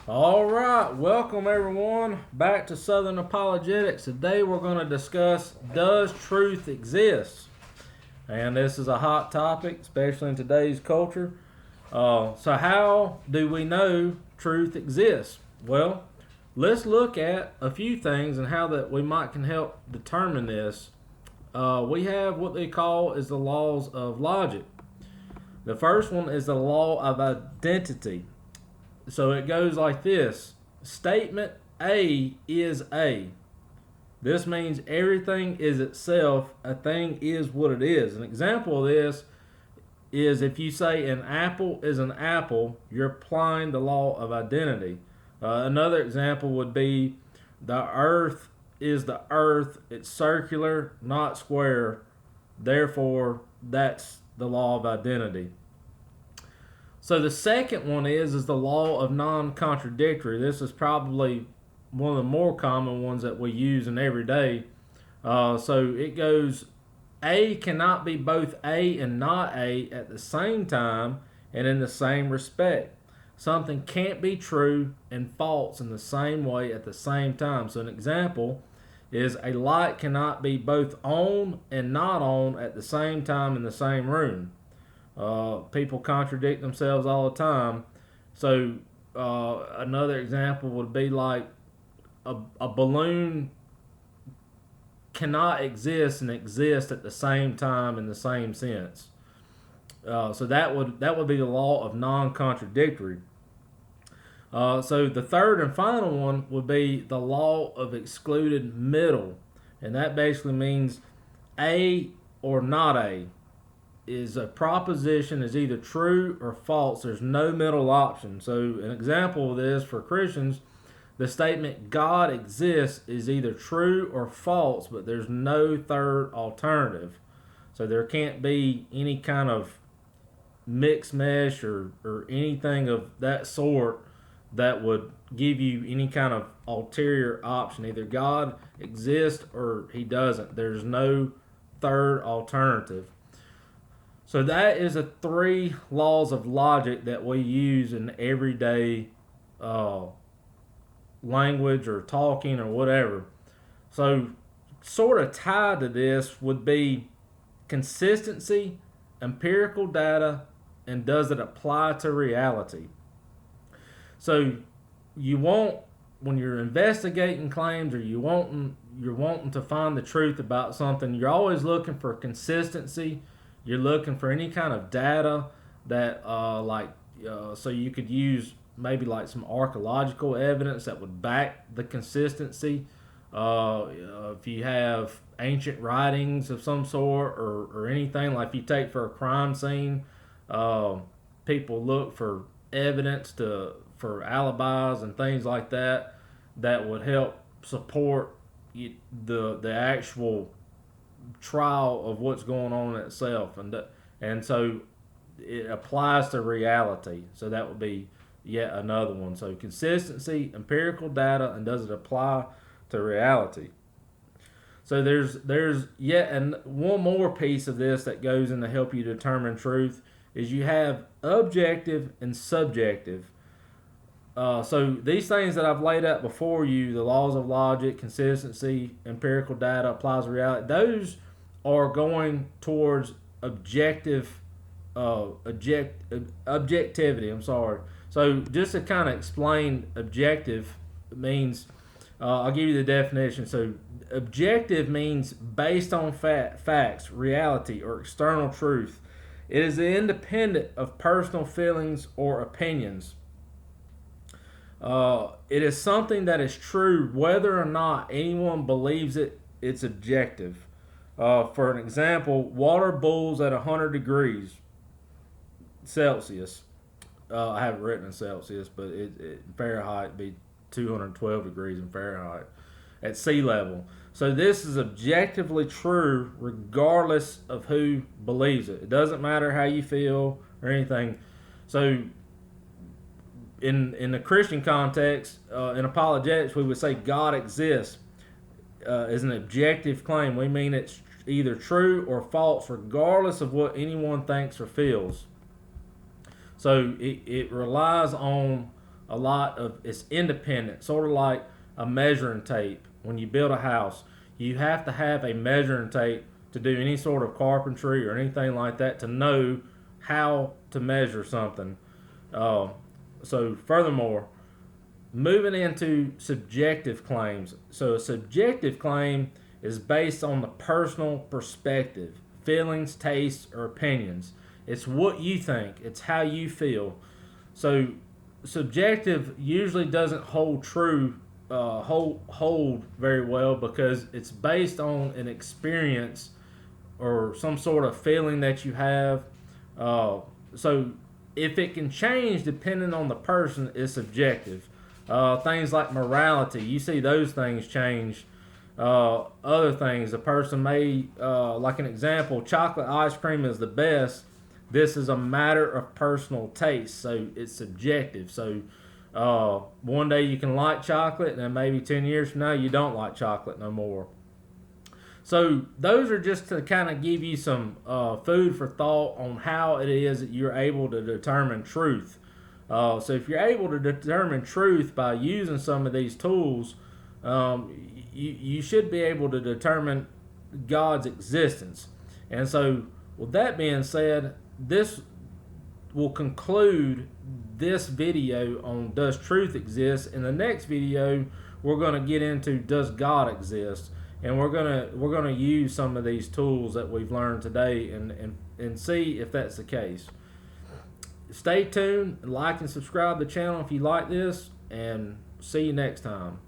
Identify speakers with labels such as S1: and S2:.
S1: All right, welcome everyone back to Southern Apologetics. Today we're going to discuss, does truth exist? And this is a hot topic, especially in today's culture. So how do we know truth exists? Well, let's look at a few things and how that we might can help determine this. We have what they call is the laws of logic. The first one is the law of identity. So it goes like this. Statement A is A. This means everything is itself. A thing is what it is. An example of this is if you say an apple is an apple, you're applying the law of identity. Another example would be the earth is the earth. It's circular, not square. Therefore, that's the law of identity. So the second one is the law of non-contradictory. This is probably one of the more common ones that we use in every day. So it goes, A cannot be both A and not A at the same time and in the same respect. Something can't be true and false in the same way at the same time. So an example is a light cannot be both on and not on at the same time in the same room. People contradict themselves all the time. So another example would be like a balloon cannot exist and exist at the same time in the same sense. So that would be the law of non-contradictory. So the third and final one would be the law of excluded middle, and that basically means A or not A. Is a proposition is either true or false. There's no middle option. So an example of this for Christians, the statement God exists is either true or false, but there's no third alternative. So there can't be any kind of mixed mesh or anything of that sort that would give you any kind of ulterior option. Either God exists or he doesn't. There's no third alternative. So that is the three laws of logic that we use in everyday language or talking or whatever. So sort of tied to this would be consistency, empirical data, and does it apply to reality? So you want, when you're investigating claims or you're wanting to find the truth about something, you're always looking for consistency. You're looking for any kind of data that, so you could use maybe like some archaeological evidence that would back the consistency. If you have ancient writings of some sort or anything, like if you take for a crime scene, people look for evidence for alibis and things like that that would help support the actual trial of what's going on itself, and so it applies to reality. So that would be yet another one. So consistency, empirical data, and does it apply to reality? So there's yet one more piece of this that goes in to help you determine truth is you have objective and subjective. So these things that I've laid out before you, the laws of logic, consistency, empirical data, applies to reality, those are going towards objectivity. I'm sorry. So just to kind of explain objective means, I'll give you the definition. So objective means based on facts, reality, or external truth. It is independent of personal feelings or opinions. It is something that is true whether or not anyone believes it. It's objective. For an example, water boils at 100 degrees Celsius. I have it written in Celsius, but in Fahrenheit it'd be 212 degrees in Fahrenheit at sea level. So this is objectively true regardless of who believes it. It doesn't matter how you feel or anything. So in the Christian context, in apologetics, we would say God exists is an objective claim. We mean it's either true or false, regardless of what anyone thinks or feels. So it relies on a lot of it's independent, sort of like a measuring tape. When you build a house, you have to have a measuring tape to do any sort of carpentry or anything like that to know how to measure something. So furthermore, moving into subjective claims. So a subjective claim is based on the personal perspective, feelings, tastes, or opinions. It's what you think. It's how you feel. So subjective usually doesn't hold true, hold very well because it's based on an experience or some sort of feeling that you have. So if it can change depending on the person, it's subjective. Things like morality, you see those things change. Other things, a person may, like an example, chocolate ice cream is the best. This is a matter of personal taste, so it's subjective. So one day you can like chocolate, and then maybe 10 years from now you don't like chocolate no more. So those are just to kind of give you some food for thought on how it is that you're able to determine truth. So if you're able to determine truth by using some of these tools, you should be able to determine God's existence. And so with that being said, this will conclude this video on does truth exist. In the next video, we're going to get into does God exist, and we're gonna use some of these tools that we've learned today and see if that's the case. Stay tuned, like and subscribe to the channel if you like this, and see you next time.